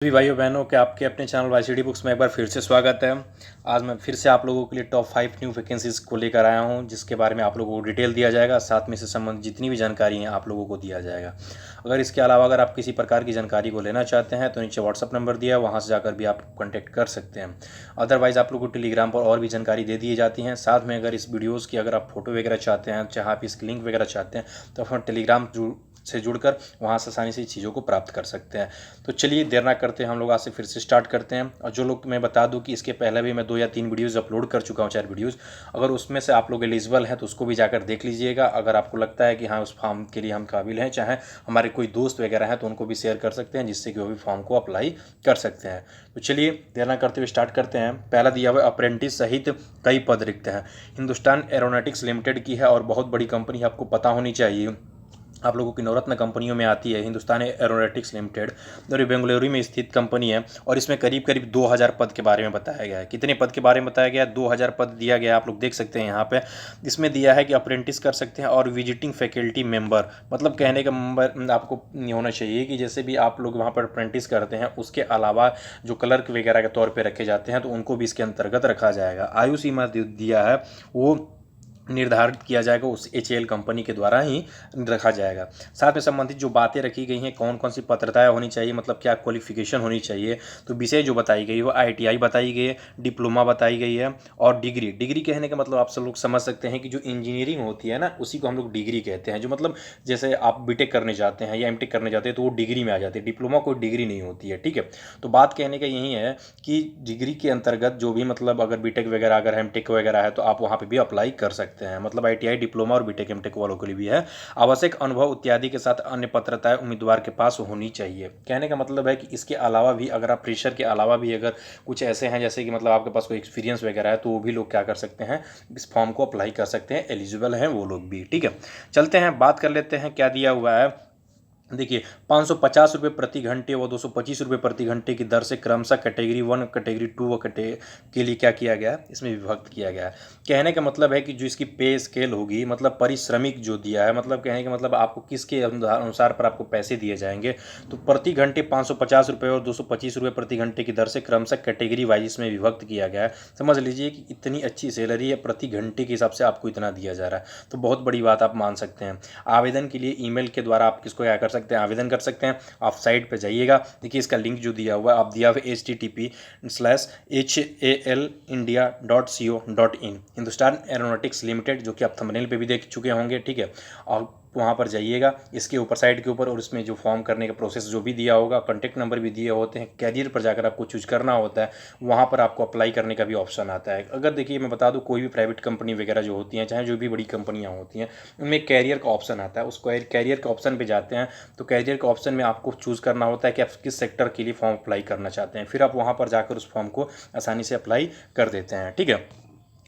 सभी भाइयों बहनों के आपके अपने चैनल वाईसीडी बुक्स में एक बार फिर से स्वागत है। आज मैं फिर से आप लोगों के लिए टॉप 5 न्यू वैकेंसीज को लेकर आया हूं, जिसके बारे में आप लोगों को डिटेल दिया जाएगा। साथ में से संबंधित जितनी भी जानकारी है आप लोगों को दिया जाएगा। अगर इसके अलावा अगर आप किसी प्रकार की जानकारी को लेना चाहते हैं तो नीचे व्हाट्सअप नंबर दिया है, वहाँ से जाकर भी आप कॉन्टैक्ट कर सकते हैं। अदरवाइज़ आप लोगों को टेलीग्राम पर और भी जानकारी दे दी जाती हैं। साथ में अगर इस वीडियोज़ की अगर आप फोटो वगैरह चाहते हैं, चाहे आप इसकी लिंक वगैरह चाहते हैं, तो आप टेलीग्राम से जुड़कर वहाँ से आसानी से चीज़ों को प्राप्त कर सकते हैं। तो चलिए देर ना करते हैं, हम लोग आज से फिर से स्टार्ट करते हैं। और जो लोग, मैं बता दूं कि इसके पहले भी मैं 2 या 3 वीडियोज़ अपलोड कर चुका हूँ, 4 वीडियोज़। अगर उसमें से आप लोग एलिजिबल हैं तो उसको भी जाकर देख लीजिएगा। अगर आपको लगता है कि हाँ उस फॉर्म के लिए हम काबिल हैं, चाहे हमारे कोई दोस्त वगैरह हैं तो उनको भी शेयर कर सकते हैं, जिससे कि वो भी फॉर्म को अप्लाई कर सकते हैं। तो चलिए देर ना करते हुए स्टार्ट करते हैं। पहला दिया हुआ अप्रेंटिस सहित कई पद रिक्त हैं। हिंदुस्तान एरोनॉटिक्स लिमिटेड की है और बहुत बड़ी कंपनी है, आपको पता होनी चाहिए। आप लोगों की नवरत्न कंपनियों में आती है हिंदुस्तान एरोनॉटिक्स लिमिटेड, और ये बेंगलुरु में स्थित कंपनी है। और इसमें करीब करीब 2000 पद के बारे में बताया गया है। कितने पद के बारे में बताया गया है? 2000 पद दिया गया है। आप लोग देख सकते हैं यहाँ पे इसमें दिया है कि अप्रेंटिस कर सकते हैं और विजिटिंग फैकल्टी मेंबर, मतलब कहने का मेंबर आपको ये होना चाहिए कि जैसे भी आप लोग वहाँ पर अप्रेंटिस करते हैं, उसके अलावा जो क्लर्क वगैरह के तौर पर रखे जाते हैं तो उनको भी इसके अंतर्गत रखा जाएगा। आयु सीमा दिया है वो निर्धारित किया जाएगा, उस एचएएल कंपनी के द्वारा ही रखा जाएगा। साथ में संबंधित जो बातें रखी गई हैं, कौन कौन सी पात्रताएं होनी चाहिए, मतलब क्या क्वालिफिकेशन होनी चाहिए, तो विषय जो बताई गई वो आईटीआई बताई गई है, डिप्लोमा बताई गई है और डिग्री। डिग्री कहने का मतलब आप सब लोग समझ सकते हैं कि जो इंजीनियरिंग होती है ना, उसी को हम लोग डिग्री कहते हैं। जो मतलब जैसे आप बीटेक करने जाते हैं या एमटेक करने जाते हैं तो वो डिग्री में आ जाती है। डिप्लोमा कोई डिग्री नहीं होती है, ठीक है। तो बात कहने का यही है कि डिग्री के अंतर्गत जो भी, मतलब अगर बीटेक वगैरह, अगर एमटेक वगैरह है तो आप वहाँ पे भी अप्लाई कर सकते हैं। मतलब आईटीआई, डिप्लोमा और बीटेक एमटेक वालों के लिए भी है। आवश्यक अनुभव इत्यादि के साथ अन्य पात्रताएं उम्मीदवार के पास होनी चाहिए। कहने का मतलब है कि इसके अलावा भी, अगर आप फ्रेशर के अलावा भी अगर कुछ ऐसे हैं जैसे कि मतलब आपके पास कोई एक्सपीरियंस वगैरह है, तो वो भी लोग क्या कर सकते हैं, इस फॉर्म को अप्लाई कर सकते हैं। एलिजिबल हैं वो लोग भी, ठीक है। चलते हैं, बात कर लेते हैं क्या दिया हुआ है। देखिए 550 रुपये प्रति घंटे व 225 रुपये प्रति घंटे की दर से क्रमशः कैटेगरी 1, कैटेगरी 2 व के लिए क्या किया गया है, इसमें विभक्त किया गया है। कहने का मतलब है कि जो इसकी पे स्केल होगी, मतलब परिश्रमिक जो दिया है, मतलब कहने का मतलब आपको किसके अनुसार पर आपको पैसे दिए जाएंगे, तो प्रति घंटे 550 रुपये और 225 रुपये प्रति घंटे की दर से क्रमशः कैटेगरी वाइज इसमें विभक्त किया गया है। समझ लीजिए कि इतनी अच्छी सैलरी है, प्रति घंटे के हिसाब से आपको इतना दिया जा रहा है, तो बहुत बड़ी बात आप मान सकते हैं। आवेदन के लिए ईमेल के द्वारा आप किसको क्या कर सकते हैं, आवेदन कर सकते हैं। आप साइट पे जाइएगा, देखिए इसका लिंक जो दिया हुआ है, आप दिया हुआ http:/hallindia.co.in, हिंदुस्तान एरोनॉटिक्स लिमिटेड, जो कि आप थंबनेल पे भी देख चुके होंगे, ठीक है। और वहाँ पर जाइएगा, इसके ऊपर साइड के ऊपर, और इसमें जो फॉर्म करने का प्रोसेस जो भी दिया होगा, कॉन्टैक्ट नंबर भी दिए होते हैं। कैरियर पर जाकर आपको चूज करना होता है, वहाँ पर आपको अप्लाई करने का भी ऑप्शन आता है। अगर देखिए मैं बता दूँ, कोई भी प्राइवेट कंपनी वगैरह जो होती हैं, चाहे जो भी बड़ी कंपनियाँ होती हैं, उनमें कैरियर का ऑप्शन आता है। उस कैरियर के ऑप्शन पे जाते हैं तो कैरियर के ऑप्शन में आपको चूज़ करना होता है कि आप किस सेक्टर के लिए फॉर्म अप्लाई करना चाहते हैं। फिर आप वहाँ पर जाकर उस फॉर्म को आसानी से अप्लाई कर देते हैं, ठीक है।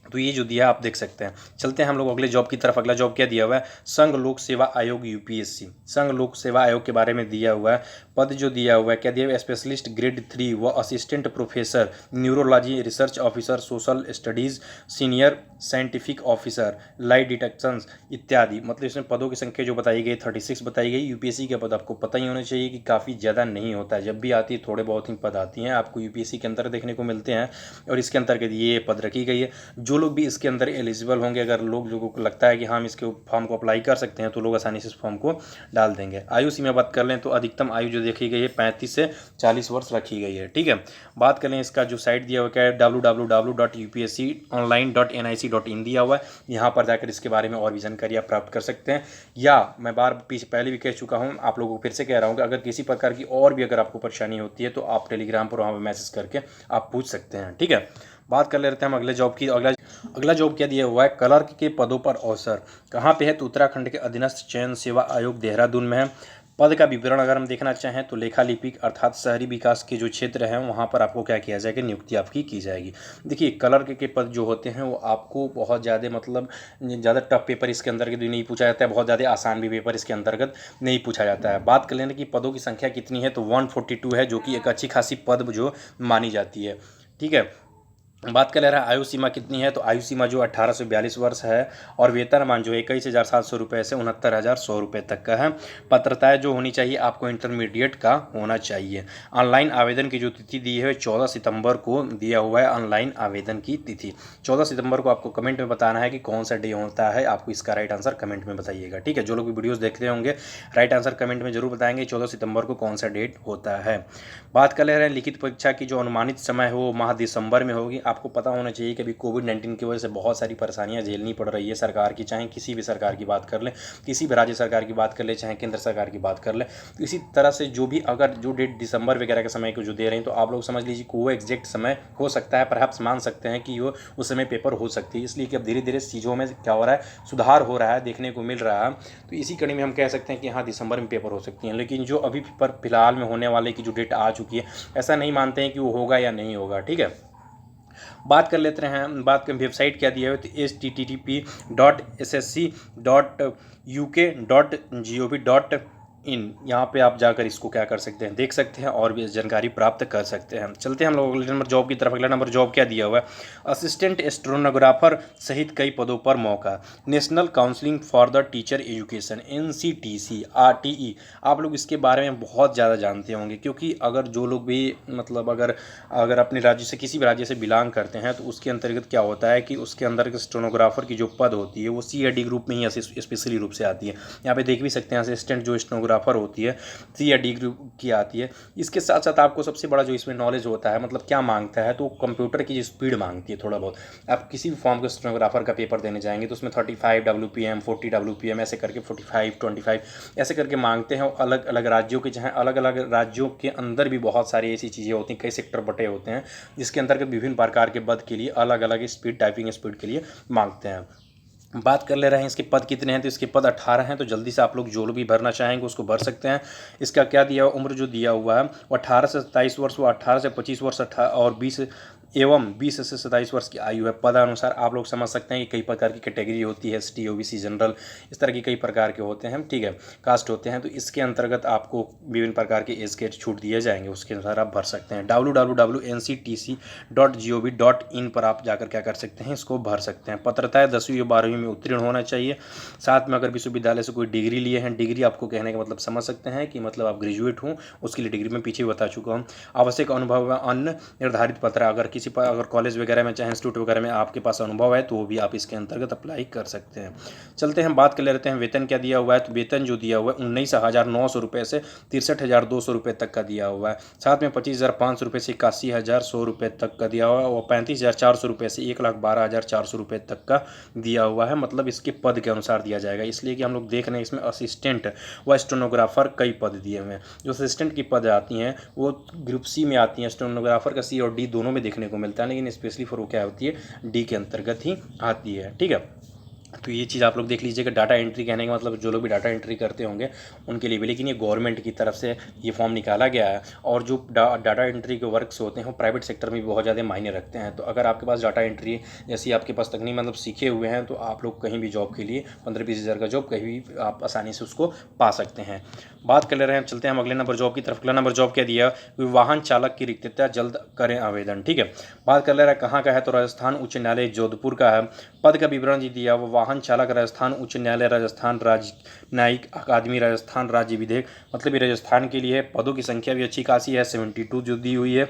तो ये जो दिया आप देख सकते हैं। चलते हैं हम लोग अगले जॉब की तरफ। अगला जॉब क्या दिया हुआ है, संघ लोक सेवा आयोग यूपीएससी। संघ लोक सेवा आयोग के बारे में दिया हुआ है। पद जो दिया हुआ है, क्या दिया हुआ है, स्पेशलिस्ट ग्रेड 3 व assistant professor neurology, research officer, social studies, senior scientific officer, light detection इत्यादि। मतलब इसमें पदों की संख्या जो बताई गई 36 बताई गई। यूपीएससी के पद आपको पता ही होना चाहिए कि काफ़ी ज़्यादा नहीं होता है, जब भी आती है थोड़े बहुत ही पद आती हैं, आपको यूपीएससी के अंदर देखने को मिलते हैं। और इसके अंतर्गत ये पद रखी गई है। जो लोग भी इसके अंदर एलिजिबल होंगे, अगर लोगों को लगता है कि हम इसके फॉर्म को अप्लाई कर सकते हैं, तो लोग आसानी से इस फॉर्म को डाल देंगे। आयु सीमा बात कर लें तो अधिकतम आयु जो देखी गई है 35 से 40 वर्ष रखी गई है, ठीक है। बात करें इसका जो साइट दिया हुआ है, www.upsconline.nic.in दिया हुआ है। यहाँ पर जाकर इसके बारे में और भी जानकारी आप प्राप्त कर सकते हैं। या मैं पहले भी कह चुका हूँ, आप लोगों को फिर से कह रहा हूँ कि अगर किसी प्रकार की और भी अगर आपको परेशानी होती है तो आप टेलीग्राम पर वहाँ पर मैसेज करके आप पूछ सकते हैं, ठीक है। बात कर लेते हैं हम अगले जॉब की। अगला जॉब क्या दिया हुआ है, क्लर्क के पदों पर अवसर। कहाँ पे है, तो उत्तराखंड के अधीनस्थ चयन सेवा आयोग देहरादून में है। पद का विवरण अगर हम देखना चाहें तो लेखा लिपिक, अर्थात शहरी विकास के जो क्षेत्र हैं वहाँ पर आपको क्या किया जाएगा, नियुक्ति आपकी की जाएगी। देखिए क्लर्क के पद जो होते हैं वो आपको बहुत ज़्यादा, मतलब ज़्यादा टफ पेपर इसके अंदर नहीं पूछा जाता है, बहुत ज़्यादा आसान भी पेपर इसके अंतर्गत नहीं पूछा जाता है। बात कर लेने की पदों की संख्या कितनी है, तो 142 है, जो कि एक अच्छी खासी पद जो मानी जाती है, ठीक है। बात कर ले रहा है आयु सीमा कितनी है, तो आयु सीमा जो 18 से 42 वर्ष है और वेतनमान जो 21,700 रुपये से 69,100 रुपये तक का है। पात्रताएं जो होनी चाहिए आपको इंटरमीडिएट का होना चाहिए। ऑनलाइन आवेदन की जो तिथि दी है 14 सितंबर को दिया हुआ है ऑनलाइन आवेदन की तिथि। 14 सितंबर को आपको कमेंट में बताना है कि कौन सा डे होता है, आपको इसका राइट आंसर कमेंट में बताइएगा। ठीक है, जो लोग भी वीडियोज़ देखते होंगे राइट आंसर कमेंट में जरूर बताएंगे 14 सितंबर को कौन सा डेट होता है। बात कर ले रहे हैं लिखित परीक्षा की जो अनुमानित समय है वो माह दिसंबर में होगी। आपको पता होना चाहिए कि अभी कोविड-19 की वजह से बहुत सारी परेशानियां झेलनी पड़ रही है सरकार की, चाहे किसी भी सरकार की बात कर ले, किसी भी राज्य सरकार की बात कर ले, चाहे केंद्र सरकार की बात कर ले। तो इसी तरह से जो भी अगर जो डेट दिसंबर वगैरह के समय को जो दे रहे हैं तो आप लोग समझ लीजिए कि वो एग्जैक्ट समय हो सकता है, परहैप्स मान सकते हैं कि वो उस समय पेपर हो सकती है। इसलिए कि अब धीरे धीरे चीज़ों में क्या हो रहा है, सुधार हो रहा है, देखने को मिल रहा है। तो इसी कड़ी में हम कह सकते हैं कि हाँ दिसंबर में पेपर हो सकती हैं। लेकिन जो अभी पर फिलहाल में होने वाले की जो डेट आ चुकी है ऐसा नहीं मानते हैं कि वो होगा या नहीं होगा। ठीक है, बात कर लेते हैं, बात कर वेबसाइट क्या दिया है तो http://ssc.uk.gov.in यहाँ पे आप जाकर इसको क्या कर सकते हैं, देख सकते हैं और भी जानकारी प्राप्त कर सकते हैं। चलते हैं हम लोग अगले नंबर जॉब की तरफ। अगला नंबर जॉब क्या दिया हुआ है, असिस्टेंट स्टेनोग्राफर सहित कई पदों पर मौका। National counselling for the teacher education NCTC RTE, आप लोग इसके बारे में बहुत ज़्यादा जानते होंगे क्योंकि अगर जो लोग भी मतलब अगर अपने राज्य से किसी भी राज्य से बिलोंग करते हैं तो उसके अंतर्गत क्या होता है कि उसके अंदर स्टेनोग्राफर की जो पद होती है वो C/D ग्रुप में ही स्पेशली रूप से आती है। यहाँ पे देख भी सकते हैं असिस्टेंट जो स्टेनोग्राफर होती है C/D ग्रुप की आती है। इसके साथ साथ आपको सबसे बड़ा जो इसमें नॉलेज होता है मतलब क्या मांगता है तो कंप्यूटर की जो स्पीड मांगती है थोड़ा बहुत। आप किसी भी फॉर्म के स्टेनोग्राफर का पेपर देने जाएंगे तो उसमें 35 WPM 40 WPM ऐसे करके 45 25 ऐसे करके मांगते हैं। अलग अलग राज्यों के चाहे अलग अलग राज्यों के अंदर भी बहुत सारी ऐसी चीज़ें होती हैं, कई सेक्टर बटे होते हैं जिसके अंतर्गत विभिन्न प्रकार के पद के लिए अलग अलग स्पीड टाइपिंग स्पीड के लिए मांगते हैं। बात कर ले रहे हैं इसके पद कितने हैं तो इसके पद 18 हैं। तो जल्दी से आप लोग जो लोग भी भरना चाहेंगे उसको भर सकते हैं। इसका क्या दिया हुआ, उम्र जो दिया हुआ है वो 18 से 27 वर्ष, वो 18 से 25 वर्ष और 20 से 27 वर्ष की आयु है। पदानुसार आप लोग समझ सकते हैं कि कई प्रकार की कैटेगरी होती है, ST OBC जनरल, इस तरह की कई प्रकार के होते हैं। ठीक है, कास्ट होते हैं। तो इसके अंतर्गत आपको विभिन्न प्रकार के एज के छूट दिए जाएंगे, उसके अनुसार आप भर सकते हैं। www.nctc.gov.in पर आप जाकर क्या कर सकते हैं, इसको भर सकते हैं। पात्रता 10वीं या 12वीं में उत्तीर्ण होना चाहिए। साथ में अगर विश्वविद्यालय से कोई डिग्री लिए हैं, डिग्री आपको कहने का मतलब समझ सकते हैं कि मतलब आप ग्रेजुएट हूँ, उसके लिए डिग्री मैं पीछे बता चुका हूँ। आवश्यक अनुभव अन्य निर्धारित पत्र, अगर किसी पर अगर कॉलेज वगैरह में चाहे इंस्टीट्यूट वगैरह में आपके पास अनुभव है तो वो भी आप इसके अंतर्गत अप्लाई कर सकते हैं। चलते हैं बात कर लेते हैं वेतन क्या दिया हुआ है। तो वेतन जो दिया हुआ है 19,900 रुपये से 63,200 रुपये तक का दिया हुआ है। साथ में 25,500 रुपये से 81,100 रुपये तक का दिया हुआ है और 35,400 रुपये से 1,12,400 रुपये तक का दिया हुआ है। मतलब इसके पद के अनुसार दिया जाएगा, इसलिए कि हम लोग देख रहे हैं इसमें असिस्टेंट व स्टेनोग्राफर कई पद दिए हुए हैं। जो असिस्टेंट की पद आती हैं वो ग्रुप C में आती हैं, स्टेनोग्राफर का C और D दोनों में देखने को मिलता है, लेकिन स्पेशली फॉर वो क्या होती है D के अंतर्गत ही आती है। ठीक है, तो ये चीज़ आप लोग देख लीजिएगा। डाटा एंट्री कहने का मतलब जो लोग भी डाटा एंट्री करते होंगे उनके लिए भी, लेकिन ये गवर्नमेंट की तरफ से ये फॉर्म निकाला गया है। और जो डाटा एंट्री के वर्क्स होते हैं वो प्राइवेट सेक्टर में भी बहुत ज़्यादा मायने रखते हैं। तो अगर आपके पास डाटा एंट्री जैसी आपके पास तकनीक मतलब सीखे हुए हैं तो आप लोग कहीं भी जॉब के लिए 15-20 हज़ार का जॉब कहीं भी आप आसानी से उसको पा सकते हैं। बात कर ले रहे हैं, चलते हैं हम अगले नंबर जॉब की तरफ। अगला नंबर जॉब क्या दिया, वाहन चालक की रिक्तता जल्द करें आवेदन। ठीक है, बात कर ले रहा है कहाँ का है तो राजस्थान उच्च न्यायालय जोधपुर का है। पद का विवरण जी दिया वो वाहन चालक राजस्थान उच्च न्यायालय राजस्थान राज्य न्यायिक अकादमी राजस्थान राज्य विधेयक, मतलब ये राजस्थान के लिए। पदों की संख्या भी अच्छी खासी है, 72 जो दी हुई है।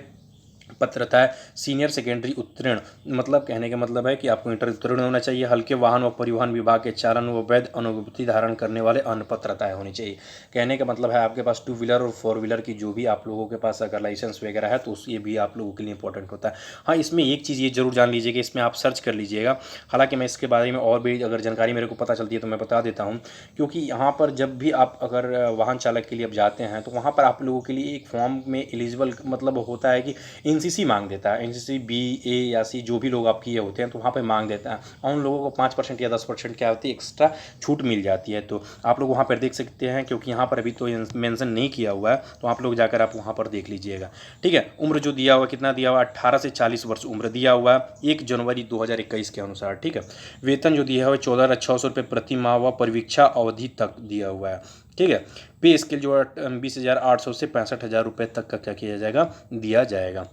पात्रता है सीनियर सेकेंडरी उत्तीर्ण, मतलब कहने का मतलब है कि आपको इंटर उत्तीर्ण होना चाहिए। हल्के वाहन व परिवहन विभाग के चालन व वैध अनुभूति धारण करने वाले अन्य पात्रताएं होनी चाहिए। कहने का मतलब है आपके पास 2 व्हीलर और 4 व्हीलर की जो भी आप लोगों के पास अगर लाइसेंस वगैरह है तो ये भी आप लोगों के लिए इंपॉर्टेंट होता है। हाँ, इसमें एक चीज़ ये जरूर जान लीजिए कि इसमें आप सर्च कर लीजिएगा। हालांकि मैं इसके बारे में और भी अगर जानकारी मेरे को पता चलती है तो मैं बता देता हूँ, क्योंकि यहाँ पर जब भी आप अगर वाहन चालक के लिए अब जाते हैं तो वहाँ पर आप लोगों के लिए एक फॉर्म में एलिजिबल मतलब होता है कि NCC मांग देता है। NCC B A या C जो भी लोग आप किए होते हैं तो वहाँ पे मांग देता है और उन लोगों को 5% या 10% क्या होती है एक्स्ट्रा छूट मिल जाती है। तो आप लोग वहाँ पर देख सकते हैं, क्योंकि यहाँ पर अभी तो मेंशन नहीं किया हुआ है तो आप लोग जाकर आप वहाँ पर देख लीजिएगा। ठीक है, उम्र जो दिया हुआ कितना दिया हुआ 18 से 40 वर्ष उम्र दिया हुआ है 1 जनवरी 2021 के अनुसार। ठीक है, वेतन जो दिया हुआ है 14,600 रुपये प्रति माह व परीक्षा अवधि तक दिया हुआ है। ठीक है, पे स्केल जो 20,800 से 65,000 रुपये तक का क्या किया जाएगा, दिया जाएगा।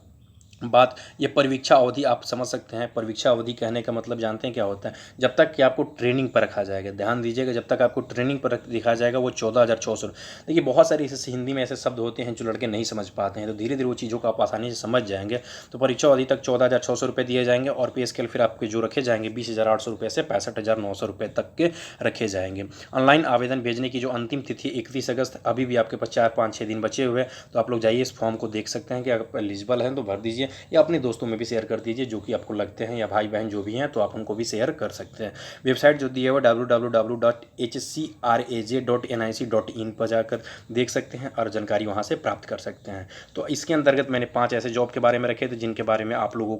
बात ये परीक्षा अवधि आप समझ सकते हैं। परीक्षा अवधि कहने का मतलब जानते हैं क्या होता है? जब तक कि आपको ट्रेनिंग पर रखा जाएगा, ध्यान दीजिएगा, जब तक आपको ट्रेनिंग पर दिखाया जाएगा वो 14,600। देखिए बहुत सारे ऐसे हिंदी में ऐसे शब्द होते हैं जो लड़के नहीं समझ पाते हैं, तो धीरे धीरे वो चीज़ों को आप आसानी से समझ जाएंगे। तो परीक्षा अवधि तक 14,600 रुपये दिए जाएंगे और पे स्केल फिर आपके जो रखे जाएंगे 20,800 रुपये से 65,900 रुपये तक के रखे जाएंगे। ऑनलाइन आवेदन भेजने की जो अंतिम तिथि 31 अगस्त, अभी भी आपके पास 4-5-6 दिन बचे हुए हैं। तो आप लोग जाइए इस फॉर्म को देख सकते हैं कि अगर एलिजिबल हैं तो भर दीजिए, या अपने दोस्तों में भी शेयर कर दीजिए जो कि आपको लगते हैं, या भाई बहन जो भी हैं तो आप उनको भी शेयर कर सकते हैं। वेबसाइट जो दी है वो www.hcraj.nic.in पर जाकर देख सकते हैं और जानकारी वहाँ से प्राप्त कर सकते हैं। तो इसके अंतर्गत मैंने 5 ऐसे जॉब के बारे में रखे थे जिनके बारे में आप लोग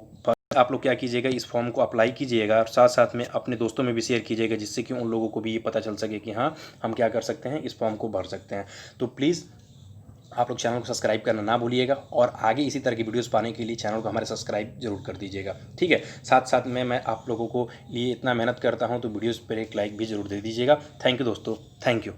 क्या कीजिएगा, इस फॉर्म को अप्लाई कीजिएगा और साथ साथ में अपने दोस्तों में भी शेयर कीजिएगा, जिससे कि उन लोगों को भी ये पता चल सके कि हाँ हम क्या कर सकते हैं, इस फॉर्म को भर सकते हैं। तो प्लीज़ आप लोग चैनल को सब्सक्राइब करना ना भूलिएगा और आगे इसी तरह की वीडियोस पाने के लिए चैनल को हमारे सब्सक्राइब जरूर कर दीजिएगा, ठीक है। साथ साथ में मैं आप लोगों को लिए इतना मेहनत करता हूँ तो वीडियोस पर एक लाइक भी जरूर दे दीजिएगा। थैंक यू दोस्तों, थैंक यू।